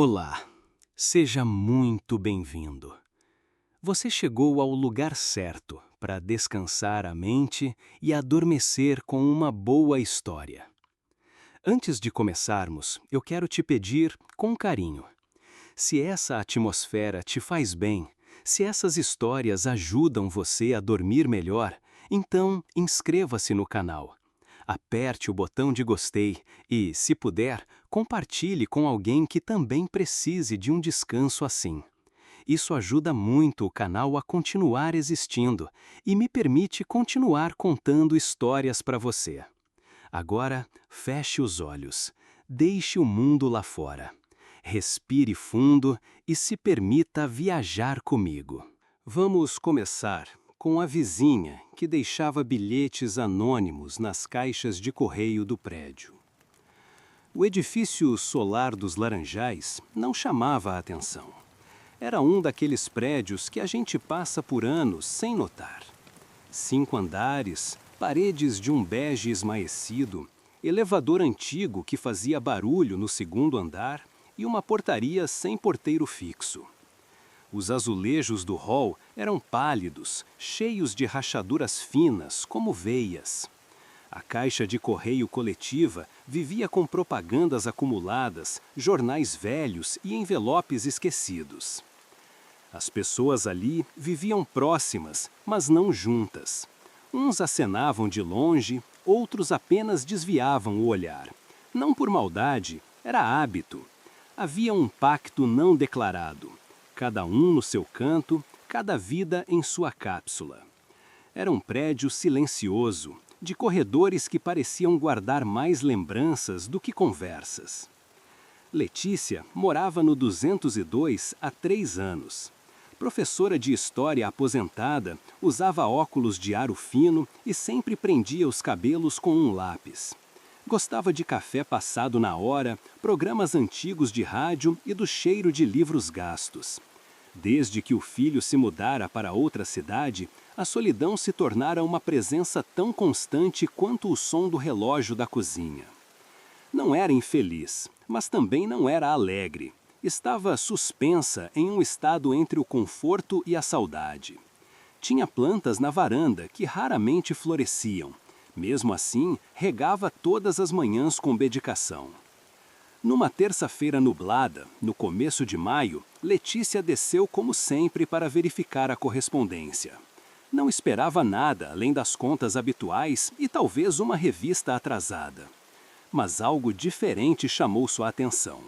Olá, seja muito bem-vindo. Você chegou ao lugar certo para descansar a mente e adormecer com uma boa história. Antes de começarmos, eu quero te pedir, com carinho, se essa atmosfera te faz bem, se essas histórias ajudam você a dormir melhor, então inscreva-se no canal. Aperte o botão de gostei e, se puder, compartilhe com alguém que também precise de um descanso assim. Isso ajuda muito o canal a continuar existindo e me permite continuar contando histórias para você. Agora, feche os olhos, deixe o mundo lá fora. Respire fundo e se permita viajar comigo. Vamos começar com a vizinha que deixava bilhetes anônimos nas caixas de correio do prédio. O edifício solar dos Laranjais não chamava a atenção. Era um daqueles prédios que a gente passa por anos sem notar. 5 andares, paredes de um bege esmaecido, elevador antigo que fazia barulho no segundo andar e uma portaria sem porteiro fixo. Os azulejos do hall eram pálidos, cheios de rachaduras finas, como veias. A caixa de correio coletiva vivia com propagandas acumuladas, jornais velhos e envelopes esquecidos. As pessoas ali viviam próximas, mas não juntas. Uns acenavam de longe, outros apenas desviavam o olhar. Não por maldade, era hábito. Havia um pacto não declarado. Cada um no seu canto, cada vida em sua cápsula. Era um prédio silencioso, de corredores que pareciam guardar mais lembranças do que conversas. Letícia morava no 202 há 3 anos. Professora de história aposentada, usava óculos de aro fino e sempre prendia os cabelos com um lápis. Gostava de café passado na hora, programas antigos de rádio e do cheiro de livros gastos. Desde que o filho se mudara para outra cidade, a solidão se tornara uma presença tão constante quanto o som do relógio da cozinha. Não era infeliz, mas também não era alegre. Estava suspensa em um estado entre o conforto e a saudade. Tinha plantas na varanda que raramente floresciam. Mesmo assim, regava todas as manhãs com dedicação. Numa terça-feira nublada, no começo de maio, Letícia desceu como sempre para verificar a correspondência. Não esperava nada além das contas habituais e talvez uma revista atrasada. Mas algo diferente chamou sua atenção.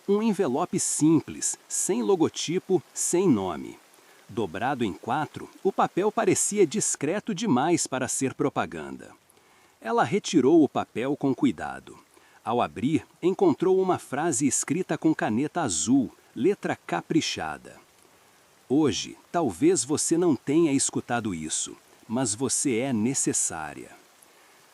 Um envelope simples, sem logotipo, sem nome. Dobrado em 4, o papel parecia discreto demais para ser propaganda. Ela retirou o papel com cuidado. Ao abrir, encontrou uma frase escrita com caneta azul, letra caprichada. Hoje, talvez você não tenha escutado isso, mas você é necessária.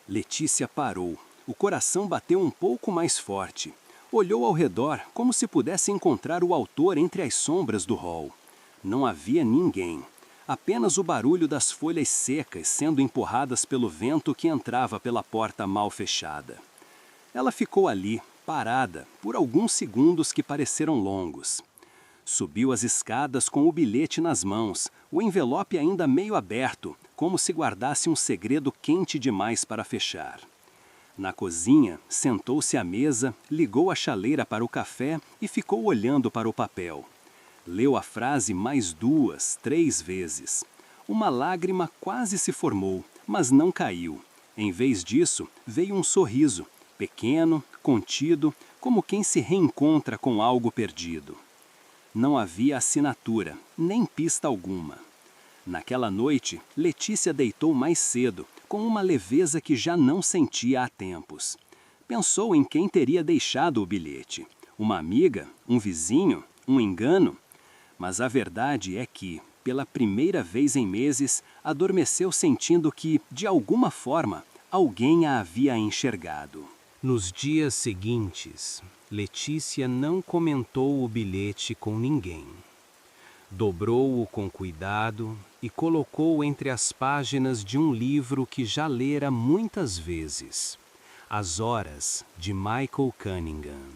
Letícia parou. O coração bateu um pouco mais forte. Olhou ao redor como se pudesse encontrar o autor entre as sombras do hall. Não havia ninguém. Apenas o barulho das folhas secas sendo empurradas pelo vento que entrava pela porta mal fechada. Ela ficou ali, parada, por alguns segundos que pareceram longos. Subiu as escadas com o bilhete nas mãos, o envelope ainda meio aberto, como se guardasse um segredo quente demais para fechar. Na cozinha, sentou-se à mesa, ligou a chaleira para o café e ficou olhando para o papel. Leu a frase mais 2, 3 vezes. Uma lágrima quase se formou, mas não caiu. Em vez disso, veio um sorriso, pequeno, contido, como quem se reencontra com algo perdido. Não havia assinatura, nem pista alguma. Naquela noite, Letícia deitou mais cedo, com uma leveza que já não sentia há tempos. Pensou em quem teria deixado o bilhete. Uma amiga? Um vizinho? Um engano? Mas a verdade é que, pela primeira vez em meses, adormeceu sentindo que, de alguma forma, alguém a havia enxergado. Nos dias seguintes, Letícia não comentou o bilhete com ninguém. Dobrou-o com cuidado e colocou entre as páginas de um livro que já lera muitas vezes, As Horas, de Michael Cunningham.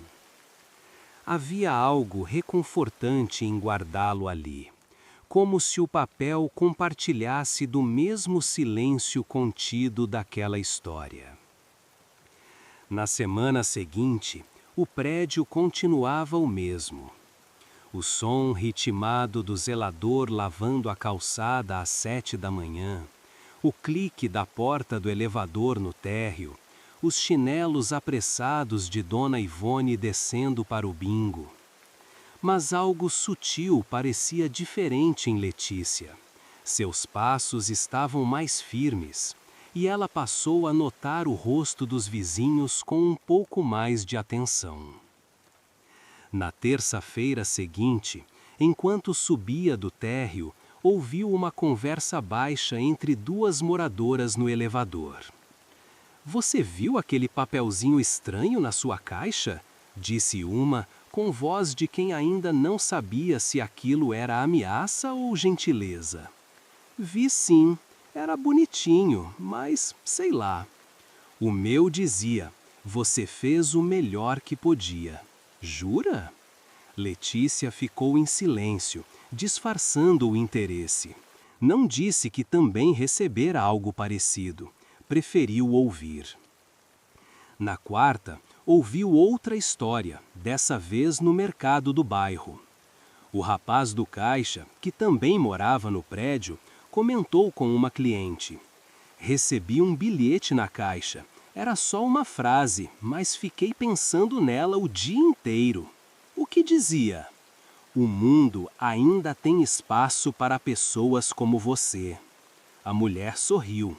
Havia algo reconfortante em guardá-lo ali, como se o papel compartilhasse do mesmo silêncio contido daquela história. Na semana seguinte, o prédio continuava o mesmo. O som ritmado do zelador lavando a calçada às 7 da manhã, o clique da porta do elevador no térreo, os chinelos apressados de Dona Ivone descendo para o bingo. Mas algo sutil parecia diferente em Letícia. Seus passos estavam mais firmes, e ela passou a notar o rosto dos vizinhos com um pouco mais de atenção. Na terça-feira seguinte, enquanto subia do térreo, ouviu uma conversa baixa entre duas moradoras no elevador. "Você viu aquele papelzinho estranho na sua caixa?" disse uma, com voz de quem ainda não sabia se aquilo era ameaça ou gentileza. "Vi sim, era bonitinho, mas sei lá." "O meu dizia, você fez o melhor que podia." "Jura?" Letícia ficou em silêncio, disfarçando o interesse. Não disse que também recebera algo parecido. Preferiu ouvir. Na quarta, ouviu outra história, dessa vez no mercado do bairro. O rapaz do caixa, que também morava no prédio, comentou com uma cliente. "Recebi um bilhete na caixa. Era só uma frase, mas fiquei pensando nela o dia inteiro." "O que dizia?" "O mundo ainda tem espaço para pessoas como você." A mulher sorriu.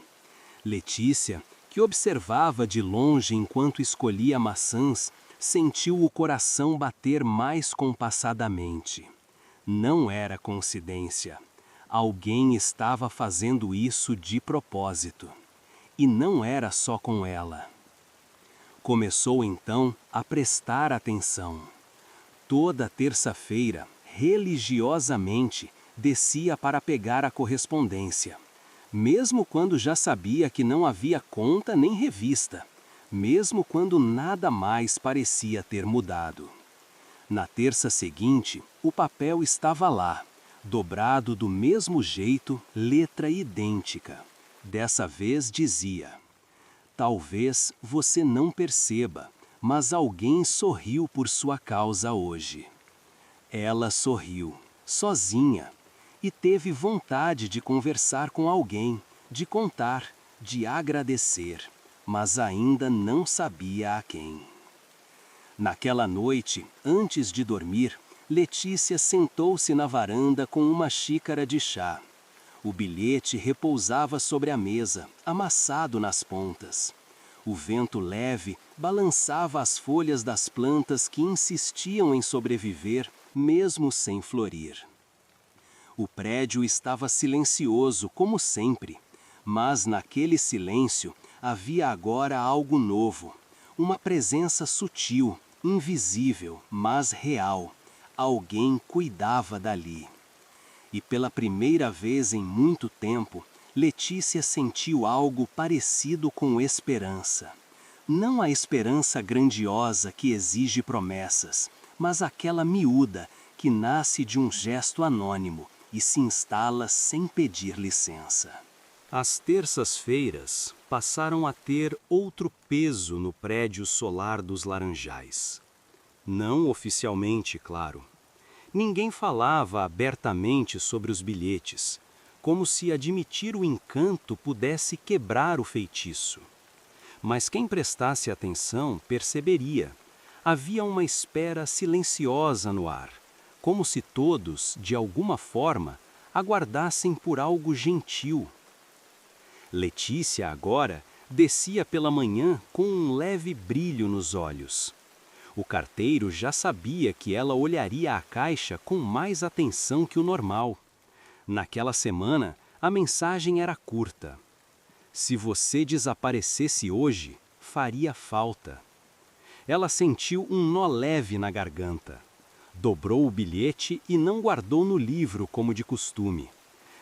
Letícia, que observava de longe enquanto escolhia maçãs, sentiu o coração bater mais compassadamente. Não era coincidência. Alguém estava fazendo isso de propósito. E não era só com ela. Começou então a prestar atenção. Toda terça-feira, religiosamente, descia para pegar a correspondência. Mesmo quando já sabia que não havia conta nem revista. Mesmo quando nada mais parecia ter mudado. Na terça seguinte, o papel estava lá, dobrado do mesmo jeito, letra idêntica. Dessa vez dizia: "Talvez você não perceba, mas alguém sorriu por sua causa hoje." Ela sorriu, sozinha, e teve vontade de conversar com alguém, de contar, de agradecer, mas ainda não sabia a quem. Naquela noite, antes de dormir, Letícia sentou-se na varanda com uma xícara de chá. O bilhete repousava sobre a mesa, amassado nas pontas. O vento leve balançava as folhas das plantas que insistiam em sobreviver, mesmo sem florir. O prédio estava silencioso, como sempre, mas naquele silêncio havia agora algo novo, uma presença sutil, invisível, mas real. Alguém cuidava dali. E pela primeira vez em muito tempo, Letícia sentiu algo parecido com esperança. Não a esperança grandiosa que exige promessas, mas aquela miúda que nasce de um gesto anônimo e se instala sem pedir licença. As terças-feiras passaram a ter outro peso no prédio solar dos Laranjais. Não oficialmente, claro. Ninguém falava abertamente sobre os bilhetes, como se admitir o encanto pudesse quebrar o feitiço. Mas quem prestasse atenção perceberia. Havia uma espera silenciosa no ar, como se todos, de alguma forma, aguardassem por algo gentil. Letícia, agora, descia pela manhã com um leve brilho nos olhos. O carteiro já sabia que ela olharia a caixa com mais atenção que o normal. Naquela semana, a mensagem era curta. "Se você desaparecesse hoje, faria falta." Ela sentiu um nó leve na garganta. Dobrou o bilhete e não guardou no livro como de costume.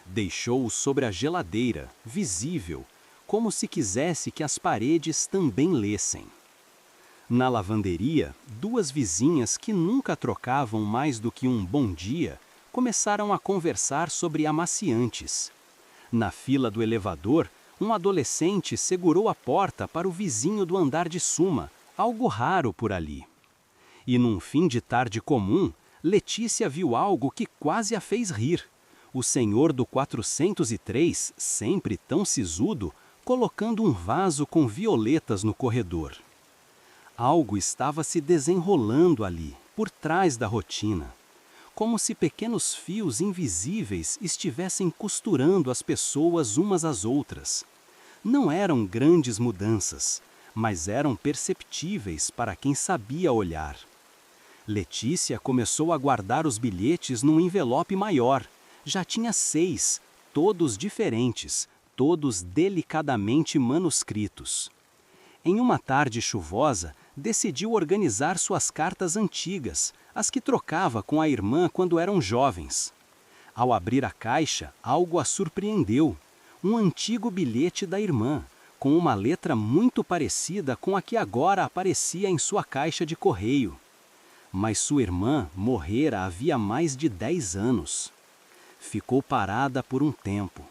Deixou-o sobre a geladeira, visível, como se quisesse que as paredes também lessem. Na lavanderia, duas vizinhas que nunca trocavam mais do que um bom dia começaram a conversar sobre amaciantes. Na fila do elevador, um adolescente segurou a porta para o vizinho do andar de cima, algo raro por ali. E num fim de tarde comum, Letícia viu algo que quase a fez rir. O senhor do 403, sempre tão sisudo, colocando um vaso com violetas no corredor. Algo estava se desenrolando ali, por trás da rotina. Como se pequenos fios invisíveis estivessem costurando as pessoas umas às outras. Não eram grandes mudanças, mas eram perceptíveis para quem sabia olhar. Letícia começou a guardar os bilhetes num envelope maior. Já tinha 6, todos diferentes, todos delicadamente manuscritos. Em uma tarde chuvosa, decidiu organizar suas cartas antigas, as que trocava com a irmã quando eram jovens. Ao abrir a caixa, algo a surpreendeu. Um antigo bilhete da irmã, com uma letra muito parecida com a que agora aparecia em sua caixa de correio. Mas sua irmã morrera havia mais de 10 anos. Ficou parada por um tempo.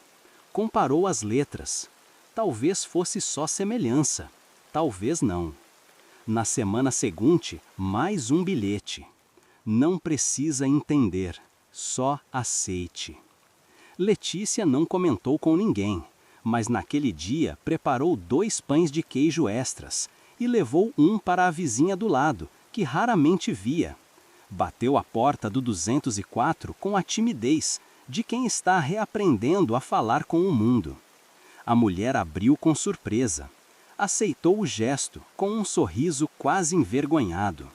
Comparou as letras. Talvez fosse só semelhança. Talvez não. Na semana seguinte, mais um bilhete. Não precisa entender, só aceite. Letícia não comentou com ninguém, mas naquele dia preparou 2 pães de queijo extras e levou um para a vizinha do lado, que raramente via. Bateu a porta do 204 com a timidez de quem está reaprendendo a falar com o mundo. A mulher abriu com surpresa. Aceitou o gesto, com um sorriso quase envergonhado.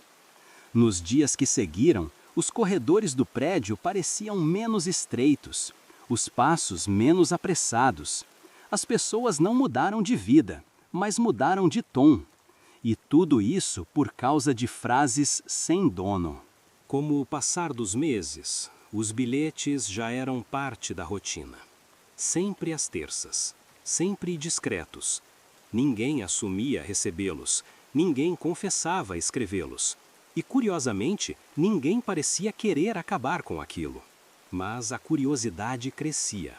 Nos dias que seguiram, os corredores do prédio pareciam menos estreitos, os passos menos apressados. As pessoas não mudaram de vida, mas mudaram de tom. E tudo isso por causa de frases sem dono. Com o passar dos meses, os bilhetes já eram parte da rotina. Sempre às terças, sempre discretos. Ninguém assumia recebê-los, ninguém confessava escrevê-los. E, curiosamente, ninguém parecia querer acabar com aquilo. Mas a curiosidade crescia.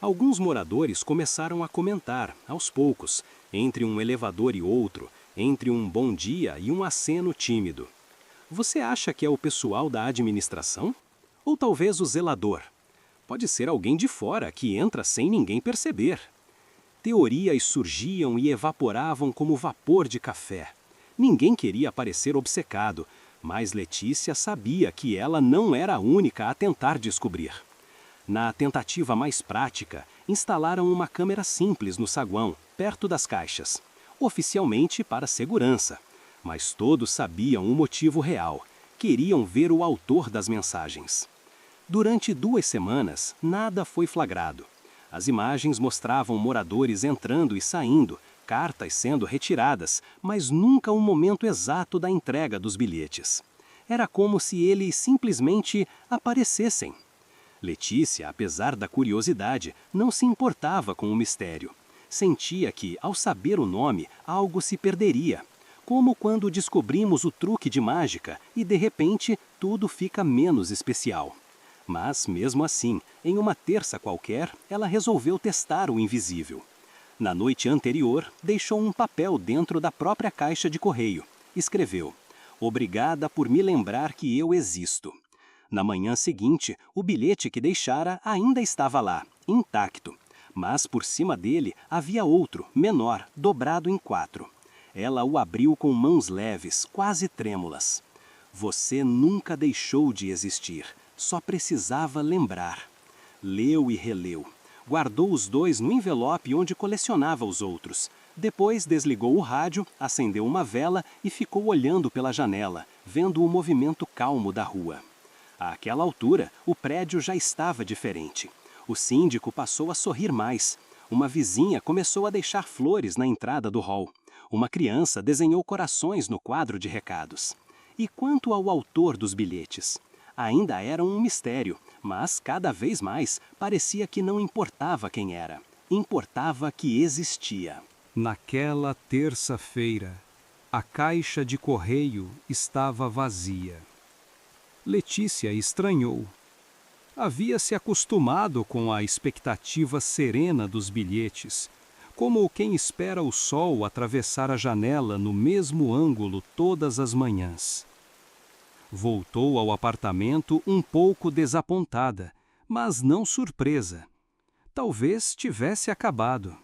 Alguns moradores começaram a comentar, aos poucos, entre um elevador e outro, entre um bom dia e um aceno tímido. Você acha que é o pessoal da administração? Ou talvez o zelador? Pode ser alguém de fora que entra sem ninguém perceber. Teorias surgiam e evaporavam como vapor de café. Ninguém queria parecer obcecado, mas Letícia sabia que ela não era a única a tentar descobrir. Na tentativa mais prática, instalaram uma câmera simples no saguão, perto das caixas, oficialmente para segurança. Mas todos sabiam o motivo real. Queriam ver o autor das mensagens. Durante 2 semanas, nada foi flagrado. As imagens mostravam moradores entrando e saindo, cartas sendo retiradas, mas nunca o momento exato da entrega dos bilhetes. Era como se eles simplesmente aparecessem. Letícia, apesar da curiosidade, não se importava com o mistério. Sentia que, ao saber o nome, algo se perderia. Como quando descobrimos o truque de mágica e, de repente, tudo fica menos especial. Mas, mesmo assim, em uma terça qualquer, ela resolveu testar o invisível. Na noite anterior, deixou um papel dentro da própria caixa de correio. Escreveu: "Obrigada por me lembrar que eu existo." Na manhã seguinte, o bilhete que deixara ainda estava lá, intacto. Mas por cima dele havia outro, menor, dobrado em 4. Ela o abriu com mãos leves, quase trêmulas. "Você nunca deixou de existir. Só precisava lembrar." Leu e releu. Guardou os 2 no envelope onde colecionava os outros. Depois desligou o rádio, acendeu uma vela e ficou olhando pela janela, vendo o movimento calmo da rua. Àquela altura, o prédio já estava diferente. O síndico passou a sorrir mais. Uma vizinha começou a deixar flores na entrada do hall. Uma criança desenhou corações no quadro de recados. E quanto ao autor dos bilhetes? Ainda era um mistério, mas cada vez mais parecia que não importava quem era. Importava que existia. Naquela terça-feira, A caixa de correio estava vazia. Letícia estranhou. Havia se acostumado com a expectativa serena dos bilhetes, como quem espera o sol atravessar a janela no mesmo ângulo todas as manhãs. Voltou ao apartamento um pouco desapontada, mas não surpresa. Talvez tivesse acabado.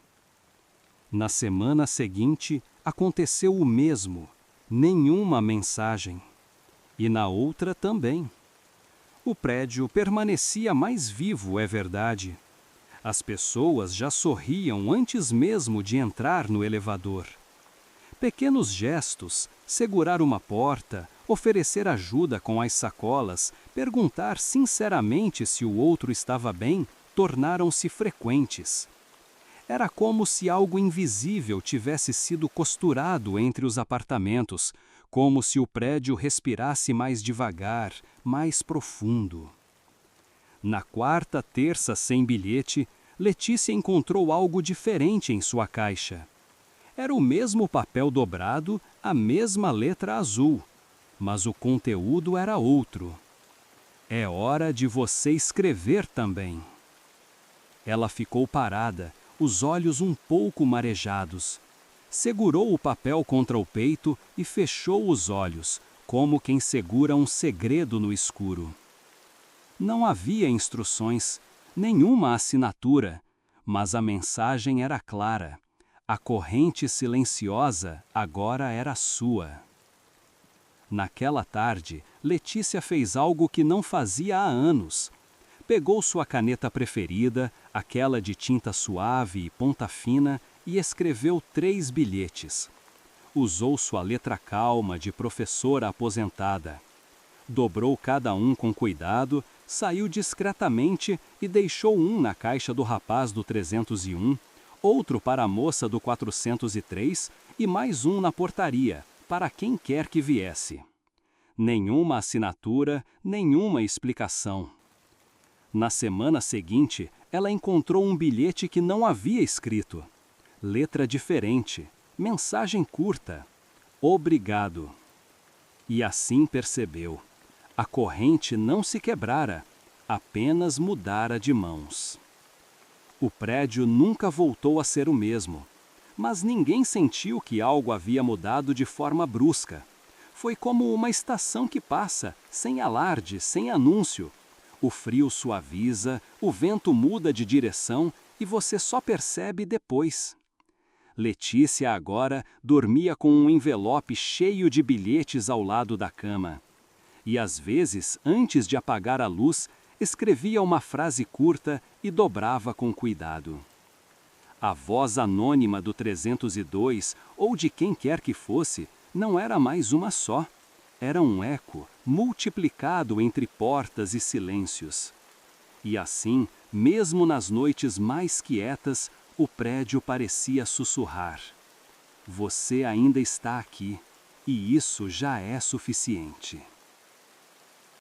Na semana seguinte, aconteceu o mesmo, nenhuma mensagem. E na outra também. O prédio permanecia mais vivo, é verdade. As pessoas já sorriam antes mesmo de entrar no elevador. Pequenos gestos, segurar uma porta, oferecer ajuda com as sacolas, perguntar sinceramente se o outro estava bem, tornaram-se frequentes. Era como se algo invisível tivesse sido costurado entre os apartamentos, como se o prédio respirasse mais devagar, mais profundo. Na quarta terça sem bilhete, Letícia encontrou algo diferente em sua caixa. Era o mesmo papel dobrado, a mesma letra azul, mas o conteúdo era outro. É hora de você escrever também. Ela ficou parada, os olhos um pouco marejados. Segurou o papel contra o peito e fechou os olhos, como quem segura um segredo no escuro. Não havia instruções, nenhuma assinatura, mas a mensagem era clara. A corrente silenciosa agora era sua. Naquela tarde, Letícia fez algo que não fazia há anos. Pegou sua caneta preferida, aquela de tinta suave e ponta fina, e escreveu 3 bilhetes. Usou sua letra calma de professora aposentada. Dobrou cada um com cuidado, saiu discretamente e deixou um na caixa do rapaz do 301, outro para a moça do 403 e mais um na portaria, para quem quer que viesse. Nenhuma assinatura, nenhuma explicação. Na semana seguinte, ela encontrou um bilhete que não havia escrito. Letra diferente, mensagem curta. Obrigado. E assim percebeu. A corrente não se quebrara, apenas mudara de mãos. O prédio nunca voltou a ser o mesmo, mas ninguém sentiu que algo havia mudado de forma brusca. Foi como uma estação que passa, sem alarde, sem anúncio. O frio suaviza, o vento muda de direção e você só percebe depois. Letícia agora dormia com um envelope cheio de bilhetes ao lado da cama. E às vezes, antes de apagar a luz, escrevia uma frase curta e dobrava com cuidado. A voz anônima do 302, ou de quem quer que fosse, não era mais uma só. Era um eco, multiplicado entre portas e silêncios. E assim, mesmo nas noites mais quietas, o prédio parecia sussurrar. Você ainda está aqui, e isso já é suficiente.